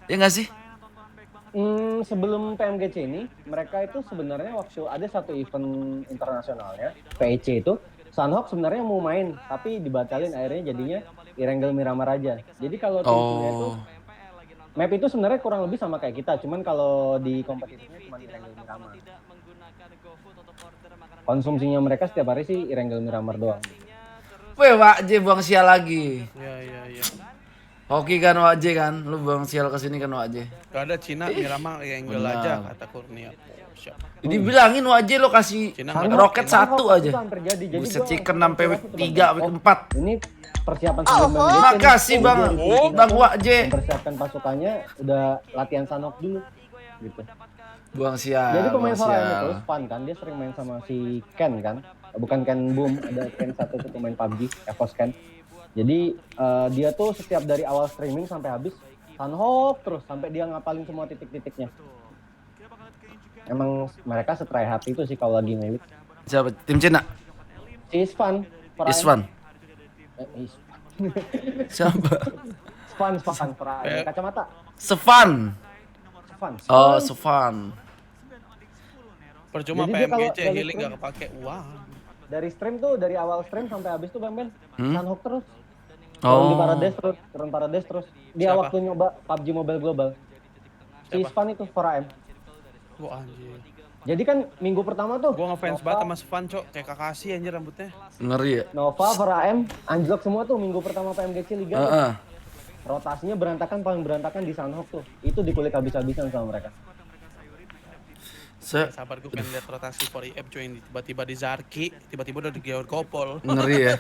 Ya nggak sih? Sebelum PMGC ini, mereka itu sebenarnya waktu ada satu event internasionalnya, PEC itu, Sunhawk sebenarnya mau main, tapi dibatalin akhirnya jadinya Irengel Miramar aja. Jadi kalau tim Cina itu, Oh, map itu sebenarnya kurang lebih sama kayak kita, cuman kalau di kompetitifnya cuma Irengel Miramar. Konsumsinya mereka setiap hari sih Irengel Miramar doang gitu. weh Wak J buang sial lagi. Iya, iya, iya. Hoki kan Wak J kan, lu buang sial ke sini kan Wak J. Gak ada Cina, Miramar ya Angle aja Benar. kata Kurnia. Oh, siap. Jadi bilangin Wak J lo kasih Cina Sunhawk, nggak ada roket Cina. satu Sunhawk waktu aja. itu hampir jadi. Jadi Buset gua chicken langsung sampai konfirmasi tuh, week Bang. 3, week Oh, 4. ini persiapan sebelum PMGC nih. Makasih Oh, Bang, jadi tim Cina Bang tuh Wak J. mempersiapkan pasukannya udah latihan Sunhawk dulu gitu. Buang Jadi sial, pemain buang Soraya itu sial. Span kan, dia sering main sama si Ken kan, bukan Ken Boom, ada Ken satu tuh pemain PUBG, Evos Ken. Jadi dia tuh setiap dari awal streaming sampai habis Sunhawk terus sampai dia ngapalin semua titik-titiknya. Emang mereka setry hard itu sih kalau lagi ngelit. Siapa? Tim Cina? Si Span, Iswan. Span, Siapa? Prime, kacamata, Sevan. Span. Oh, Sevan. Percuma Jadi dia kalau PMGC dari healing stream- gak kepake. Wah. Dari stream tuh dari awal stream sampai habis tuh Ben Hmm? Sunhawk terus. Turun di Oh. Parades terus. Dia Siapa? waktu nyoba PUBG Mobile Global. Si Siapa? Span itu 4AM. Wah anjir. Jadi kan minggu pertama tuh Gua ngefans banget sama Svan, Cok. Kayak Kakashi anjir rambutnya. Ngeri ya? Nova, 4AM, anjlok semua tuh minggu pertama PMGC Liga tuh. Heeh. Rotasinya paling berantakan di Sunhawk tuh. Itu dikulik habis-habisan sama mereka. Se Sabar gue pengen lihat rotasi 4EF coy. Tiba-tiba di Zarki, tiba-tiba udah di Georg Kopol. ngeri ya.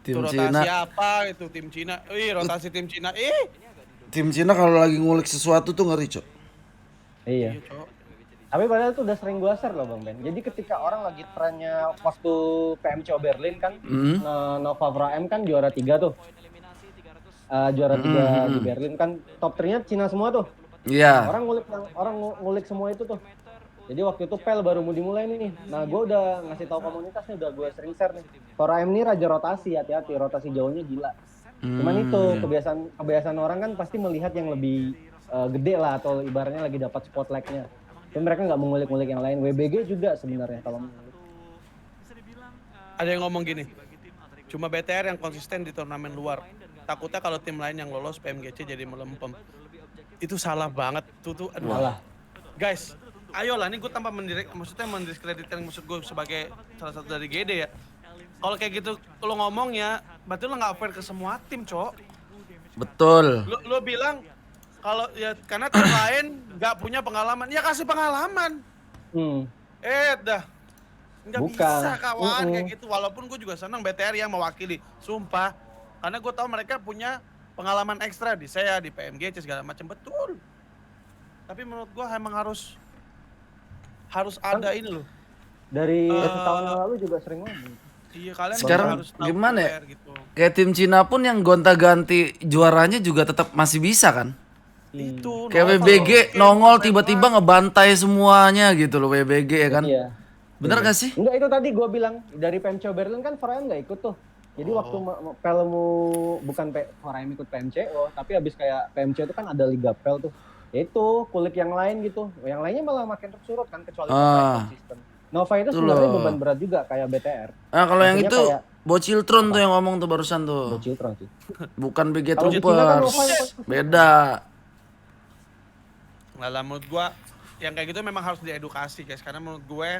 Itu Tim rotasi Cina. apa itu tim Cina? Rotasi tim Cina. Tim Cina kalau lagi ngulik sesuatu tuh ngeri, Cok. Iya. Iya, Cok. Tapi padahal tuh udah sering gua share loh Bang Ben. Jadi ketika orang lagi trennya waktu PMCO Berlin kan, Nova 4AM kan juara 3 tuh. Juara 3 di Berlin kan top 3-nya Cina semua tuh. Iya. Orang ngulik semua itu tuh. Jadi waktu itu PEL baru mau dimulai nih. Nah, gue udah ngasih tahu komunitasnya, udah gue sering share nih. Toraem ini raja rotasi, hati-hati, rotasi jauhnya gila. Cuman itu kebiasaan orang kan pasti melihat yang lebih gede lah atau ibaratnya lagi dapat spotlightnya. Tapi mereka nggak mengulik-ngulik yang lain. WBG juga sebenarnya kalau mengulik. Ada yang ngomong gini. Cuma BTR yang konsisten di turnamen luar. Takutnya kalau tim lain yang lolos PMGC jadi melempem. Itu salah banget. Tuh aduh. Salah. Guys, ayolah nih gue tanpa mendiskreditkan maksud gue sebagai salah satu dari GD ya. Kalau kayak gitu lo ngomong ya, berarti lo nggak fair ke semua tim, Cok. Betul. Lo bilang kalau ya karena tim lain nggak punya pengalaman, ya kasih pengalaman. Dah. Nggak Bukan. bisa kawan kayak gitu. Walaupun gue juga senang BTR yang mewakili, sumpah. Karena gue tahu mereka punya pengalaman ekstra di saya, di PMGC segala macam, betul. Tapi menurut gue emang harus ada ini loh. Dari setahun yang lalu juga sering ngomong. Iya, kalian Sekarang harus tahu gimana ya? fair gitu. Kayak tim Cina pun yang gonta-ganti juaranya juga tetap masih bisa kan? Itu Kayak WBG nongol tiba-tiba ngebantai semuanya gitu loh WBG ya kan? Iya. Bener gak sih? Enggak, itu tadi gue bilang dari PMCO Berlin kan Foraem nggak ikut tuh. Jadi waktu Pelmu bukan Foraem ikut PMCO, tapi abis kayak PMCO itu kan ada Liga Pel tuh. Ya itu kulik yang lain gitu. Yang lainnya malah makin tersurut kan kecuali Nova yang konsisten. Nova itu sebenarnya beban berat juga kayak BTR. Nah kalau yang Maksudnya itu kayak Bociltron tuh yang ngomong tuh barusan tuh. Bociltron sih. Bukan BG Kalau di Cina kan Troopers. Nova yang konsisten. Beda. Nah, menurut gue yang kayak gitu memang harus diedukasi guys, karena menurut gue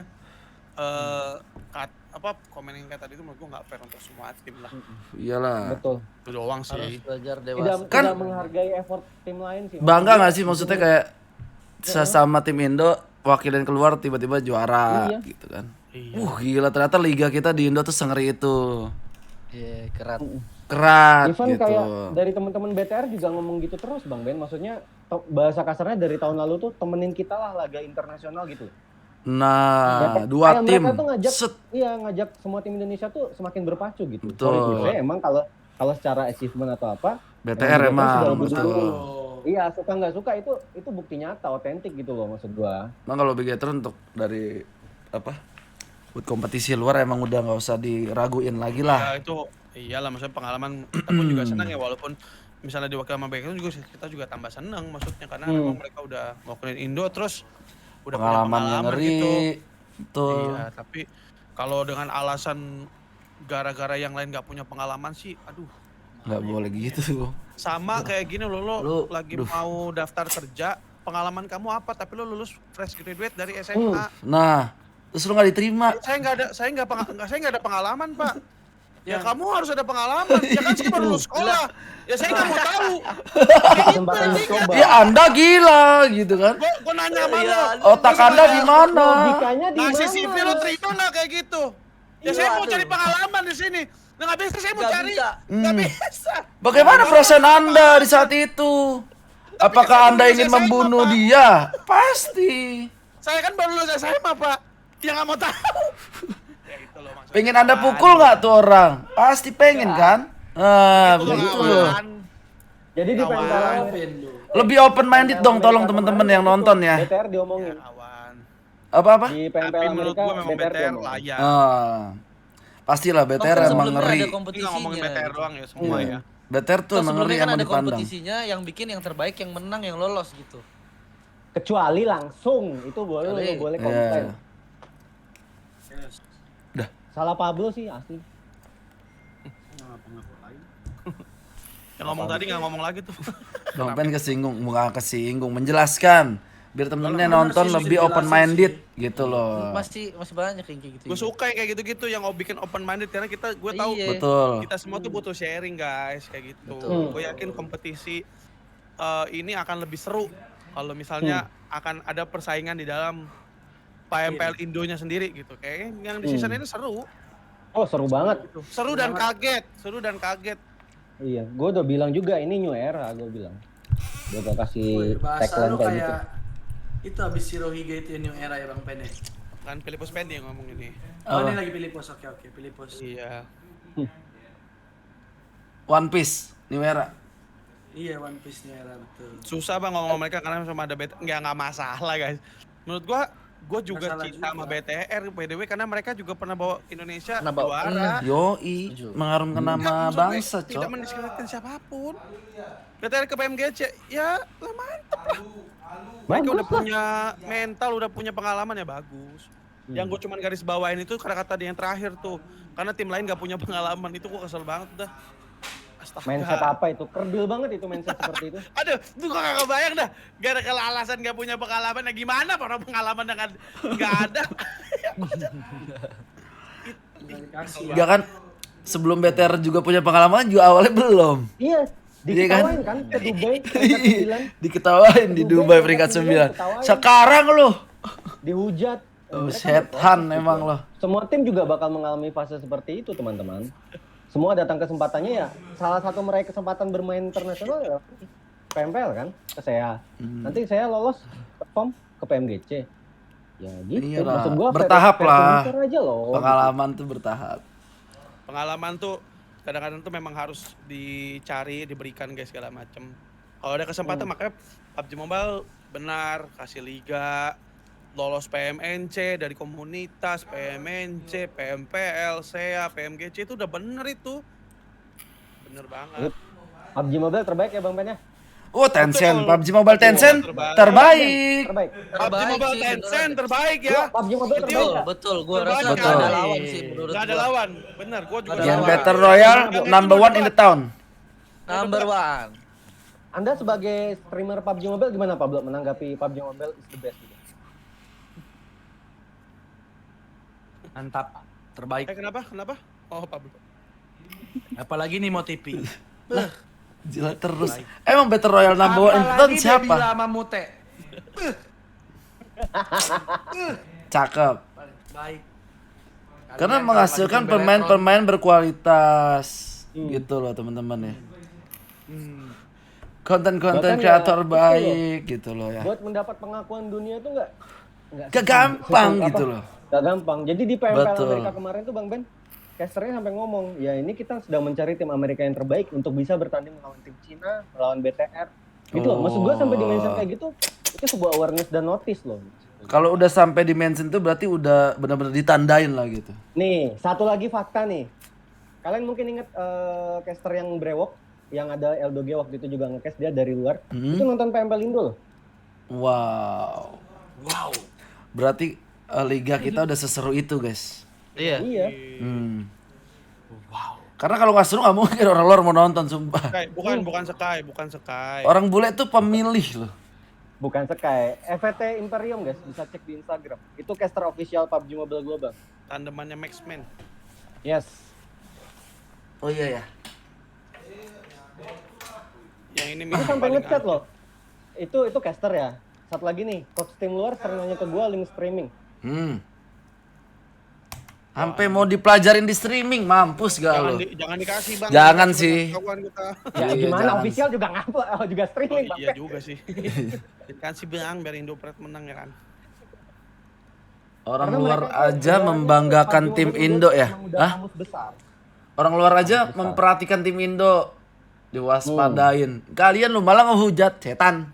komen yang kayak tadi itu menurut gue nggak fair untuk semua tim lah. Iyalah. Betul. Itu doang sih. Harus belajar Tidak, dewasa. Kan- tidak menghargai effort tim lain sih. Bangga gak sih maksudnya kayak sesama tim Indo wakilin keluar tiba-tiba juara Iya. gitu kan. Iya. Gila ternyata liga kita di Indo tuh sengeri itu. Iya, kerat. Kerat Even gitu. kayak dari teman-teman BTR juga ngomong gitu terus Bang Ben. Maksudnya bahasa kasarnya dari tahun lalu tuh temenin kita lah laga internasional gitu. Nah, dua Kayak tim. mereka tuh ngajak, Set. ngajak semua tim Indonesia tuh semakin berpacu gitu. Betul. Sorry, sebenarnya emang kalau secara achievement atau apa, BTR sudah emang lebih betul. dulu. Iya, suka nggak suka itu bukti nyata, otentik gitu loh maksud gua. Emang kalau Begatron untuk dari apa? Buat kompetisi luar emang udah nggak usah diraguin lagi lah. Ya itu iyalah, maksudnya pengalaman kita pun juga senang ya, walaupun misalnya diwakil sama Beckham juga kita juga tambah seneng maksudnya karena memang mereka udah ngewakilin Indo terus udah punya Pengalaman yang pengalaman ngeri. gitu. Betul. Iya, tapi kalau dengan alasan gara-gara yang lain nggak punya pengalaman sih, aduh. Nggak boleh gitu. Sama kayak gini lo Lu- lagi aduh. mau daftar kerja, pengalaman kamu apa? Tapi lo lulus fresh graduate dari SMA. Nah, terus lu nggak diterima. Saya nggak ada pengalaman, Pak. Ya kamu harus ada pengalaman. Ya kan saya baru lulus sekolah. Ya saya nggak mau tahu. Kesempatan bercoba. Ya Anda gila gitu kan. Gue nanya sama lo. Otak Anda di mana? Logikanya di Ngasih mana? CV lo terima nggak kayak gitu? Ya saya mau cari pengalaman di sini. Nggak bisa saya mau cari. Nggak bisa. Bagaimana perasaan Anda di saat itu? Apakah Anda ingin membunuh dia? Pasti. Saya kan baru lulus SMA, Pak. Ya nggak mau tahu. Ya itu loh maksudnya. Pengen Anda pukul nggak tuh orang? Pasti pengen kan? Nah, Itu loh, begitu kawan. loh. Jadi di PMPL Lebih open minded dong, tolong teman-teman yang nonton ya. BTR diomongin. Kawan. Apa-apa? Di Tapi PMPL menurut Amerika gua memang BTR BTR diomongin. layak. Pastilah Kan BTR emang sebelumnya ngeri. ada Ini nggak ngomongin kompetisinya. BTR doang ya semua ya. BTR tuh Kan emang ngeri sebelumnya kan emang ada dipandang. kompetisinya yang bikin yang terbaik, yang menang, yang lolos gitu. Kecuali langsung itu boleh Boleh. boleh Iya. komplain. Dah. Salah Pablo sih asli. Yang ngomong tadi nggak ngomong lagi tuh. Bang Pen kesinggung, bukan kesinggung, menjelaskan biar temen-temennya nonton lebih open minded gitu loh. Masih banyak yang kayak gitu. Gue suka yang kayak gitu-gitu yang mau bikin open minded karena gue tahu Iya. Betul. kita semua tuh butuh sharing guys kayak gitu. Betul. Gue yakin kompetisi ini akan lebih seru kalau misalnya akan ada persaingan di dalam PMPL Indonya sendiri gitu. Kayak yang di season ini seru. Oh seru banget. Seru dan kaget. Iya, gue udah bilang juga ini new era, gue bilang. Gue gak kasih Bahasa tagline lu kayak kayak gitu. itu habis Shirohige itu new era ya Bang Pen ya? Kan Filipus Pendi yang ngomong ini. Oh Apa? ini lagi Filipos, oke Filipos. Iya. One Piece, New Era. Iya One Piece new era betul. Susah bang ngomong sama mereka karena sama ada nggak masalah guys. Menurut gue juga Masalah cinta sama juga. BTR by the way karena mereka juga pernah bawa Indonesia Pernah bawa, juara. Yoi, mengharumkan nama Maksudnya bangsa, tidak cok. mendiskreditkan siapapun. BTR ke PMGC ya lah mantep lah. Mereka Bagus udah lah. punya mental, udah punya pengalaman ya bagus. Yang gue cuman garis bawain itu kata-kata yang terakhir tuh. Karena tim lain gak punya pengalaman itu gue kesel banget dah. Astaga. Mindset apa itu? Kerdil banget itu mindset seperti itu. Aduh, itu gue gak kebayang dah. Gara-gara alasan gak punya pengalaman, ya gimana para pengalaman dengan gak ada. Ya kan sebelum BTR juga punya pengalaman juga awalnya belum. Iya, Iya kan? diketawain kan ke Dubai peringkat 9, Diketawain di Dubai peringkat 9. Sekarang loh. dihujat. Oh, Mereka setan berproses emang gitu. loh. Semua tim juga bakal mengalami fase seperti itu, teman-teman. Semua datang kesempatannya ya. Salah satu meraih kesempatan bermain internasional ya PMPL kan, ke saya. Nanti saya lolos perform ke PMGC. Ya gitu. Iyalah, Maksud gua bertahap versi lah. besar aja loh. Pengalaman tuh bertahap. Pengalaman tuh kadang-kadang tuh memang harus dicari, diberikan guys segala macem. Kalau ada kesempatan makanya PUBG Mobile benar kasih liga, lolos PMNC dari komunitas, PMNC, PMPL, SEA, PMGC itu udah bener itu. Bener banget. PUBG Mobile terbaik ya Bang Ben ya? Oh, Tencent, Betul. PUBG Mobile Tencent Terbaik. terbaik. Terbaik. PUBG Mobile sih, Tencent beneran. terbaik ya. PUBG Mobile Itu terbaik. ya? Betul, gua Terbaik, rasa nggak nggak ada ada. lawan sih menurut Gak ada gua. lawan, bener. Gua juga Nggak ada Yang lawan. Battle Royale number one in the town. Number one. Anda sebagai streamer PUBG Mobile gimana Pablo menanggapi PUBG Mobile is the best gitu? Mantap, terbaik. Kenapa? Kenapa? Oh, Pablo. Apalagi nih mau TV. Gila terus. Emang Battle Royale number one in the town Apalagi dia siapa? bisa sama Mute. Cakep. Baik. Karena Kalian menghasilkan kalau lagi pemain-pemain berkualitas. Gitu loh teman-teman ya. Konten-konten Bahkan ya, kreator itu baik gitu loh ya. Buat mendapat pengakuan dunia itu nggak Gak gampang gitu loh. Gak gampang. Jadi di PMPL Betul. Amerika kemarin tuh Bang Ben, casternya sampai ngomong, ya ini kita sedang mencari tim Amerika yang terbaik untuk bisa bertanding melawan tim Cina, melawan BTR. Gitu loh. Maksud gua sampai dimention kayak gitu, itu sebuah awareness dan notice loh. Kalau udah sampai di mention tuh berarti udah benar-benar ditandain lah gitu. Nih, satu lagi fakta nih. Kalian mungkin inget caster yang brewok, yang ada Eldoge waktu itu juga nge-cast dia dari luar. Hmm. Itu nonton PMPL Indo loh. Wow. Berarti liga kita udah seseru itu, guys. Iya. Iya. Hmm. Karena kalau nggak seru nggak mungkin orang luar mau nonton, sumpah. Sky, bukan Sky. Orang bule tuh pemilih loh. Bukan Sky, FVT Imperium guys, bisa cek di Instagram. Itu caster official PUBG Mobile Global. Tandemannya Maxman. Yes. Oh iya ya. Yang ini Itu sampai ngechat loh. Itu caster ya. Satu lagi nih, coach tim luar sering nanya ke gua link streaming. Sampai mau dipelajarin di streaming, mampus gak lo? Jangan dikasih bang. Jangan sih. Kawan kita. Ya Iya, gimana jangan. official juga ngupload, juga Oh, streaming iya Bang. juga sih. Dikasih bang biar Indopret menang ya kan. Orang Karena luar mereka aja sebenarnya membanggakan PUBG tim Mobile Indo Global ya? emang udah Hah? kamus besar. Orang luar aja Besar. memperhatikan tim Indo. Diwaspadain. Kalian lu malah ngehujat setan.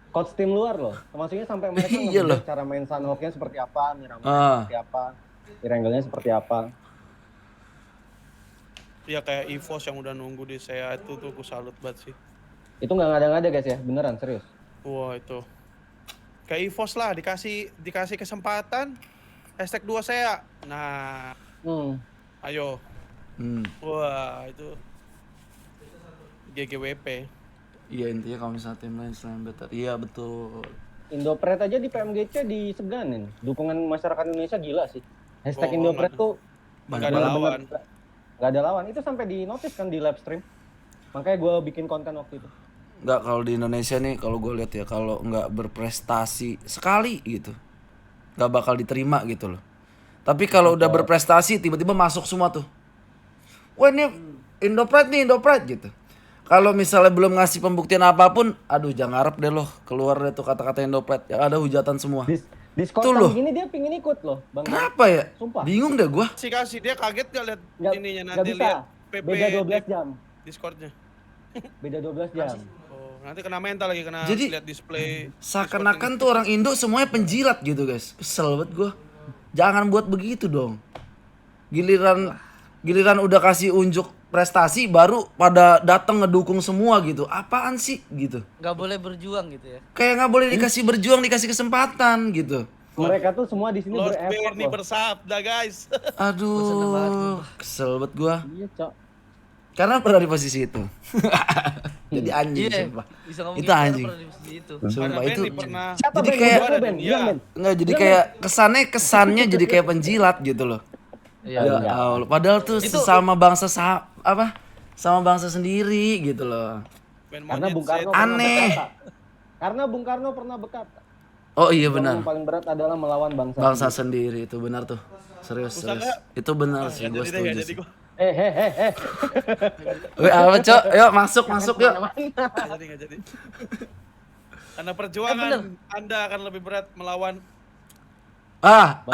Coach tim luar loh. Maksudnya sampai mereka Iya loh. ngebahas cara main Sunhawk-nya seperti apa, Miramar Ah. seperti apa, Triangle-nya seperti apa. Iya kayak EVOS yang udah nunggu di saya itu tuh aku salut banget sih. Itu nggak ngada-ngada guys ya, beneran serius. Wah itu. Kayak EVOS lah dikasih kesempatan. #2 saya. Nah, ayo. Wah itu. GGWP. Iya intinya kalau misalnya tim lain selain better. Iya betul. Indopret aja di PMGC diseganin. Dukungan masyarakat Indonesia gila sih. Hashtag Oh, Indopret nggak- tuh nggak ada lawan. Gak ada lawan. Itu sampai di notice kan di live stream. Makanya gue bikin konten waktu itu. Nggak, kalau di Indonesia nih kalau gue lihat ya, kalau nggak berprestasi sekali gitu nggak bakal diterima gitu loh. Tapi kalau udah berprestasi tiba-tiba masuk semua tuh. Wah ini Indopret gitu. Kalau misalnya belum ngasih pembuktian apapun, aduh jangan harap deh loh keluar deh tuh kata-kata Indopret. Yang ada hujatan semua. Discord Tuh loh. gini dia pingin ikut loh Bang. Kenapa ya? Sumpah. Bingung deh gue. Kasih dia kaget gak lihat ininya Nggak nanti bisa. lihat PP Beda 12 jam. Discordnya. Beda 12 jam. Oh, nanti kena mental lagi kena Jadi, lihat display. Seakan-akan tuh orang Indo semuanya penjilat gitu guys. Kesel banget gue. Jangan buat begitu dong. Giliran udah kasih unjuk prestasi baru pada datang ngedukung semua gitu. Apaan sih gitu. Nggak boleh berjuang gitu ya. Kayak nggak boleh dikasih berjuang, dikasih kesempatan gitu. Mereka tuh semua di sini Lord bereffort Bernie loh. bersabda guys. Aduh, kesel banget gua. Iya, Cok. Karena pernah di posisi itu. Jadi anjing Iya. sumpah. Bisa ngomong Itu gitu, anjing. pernah di posisi itu. Sumpah Karena itu. Benny pernah. Siapa Jadi Ben? kayak- Gua Ben. Iya. Bilang, Ben. Enggak, jadi kayak kesannya jadi kayak penjilat gitu loh. Iya. Ya enggak. Allah, padahal tuh sesama bangsa sama bangsa sendiri gitu loh. Ben Karena monyet Bung Karno set. pernah Aneh. berkata. Karena Bung Karno pernah berkata. Oh iya Yang benar. paling berat adalah melawan bangsa. Bangsa sendiri itu benar tuh. Serius. Itu benar sih, gue Nggak setuju jadi sih. gua. Wih, apa cok? Yuk masuk yuk. Nggak jadi. Karena perjuangan Anda akan lebih berat melawan Ah,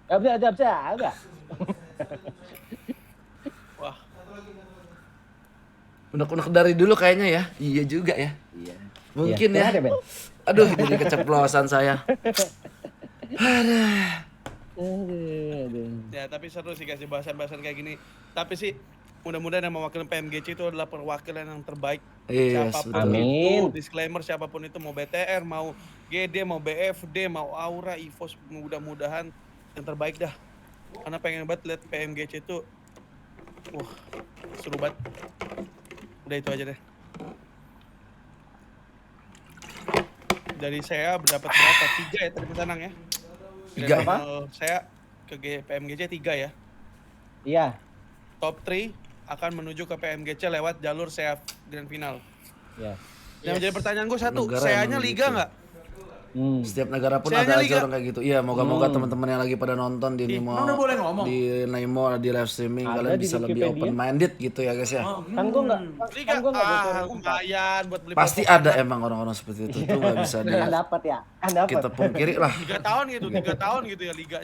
Gak bisa. wah. unek-unek dari dulu kayaknya ya. Iya juga ya. Iya. Mungkin Iya, ya. ada, Ben. Aduh, jadi keceplosan saya. Aduh. Ya tapi seru sih kasih bahasan-bahasan kayak gini. Tapi sih mudah-mudahan yang mewakili PMGC itu adalah perwakilan yang terbaik. Yes, Siapapun betul. Amin. itu, disclaimer siapapun itu mau BTR, mau GD, mau BFD, mau Aura, EVOS, mudah-mudahan yang terbaik dah. Karena pengen banget lihat PMGC itu, wah seru banget. Udah itu aja deh. Dari saya berdapat berapa? 3 ya tadi pesanang ya. Dari 3 ya? final saya ke PMGC 3 ya. Iya. Top 3 akan menuju ke PMGC lewat jalur CF Grand Final. Iya. Yang menjadi pertanyaan gue satu, Negara saya-nya emang liga gitu. nggak? Setiap negara pun Saya ada aja liga. orang kayak gitu. Iya, moga-moga teman-teman yang lagi pada nonton di Nemo, udah boleh ngomong. di Nemo, di live streaming Ada kalian di bisa lebih Wikipedia. open minded gitu ya guys ya. Kan gua enggak Liga, kan gua enggak bocorin tempat. lumayan buat beli Pasti popok ada anak. emang orang-orang seperti itu. Itu nggak bisa Kan dapat ya. Kan dapat. kita pungkiri lah. 3 tahun gitu, 3 tahun gitu ya liga.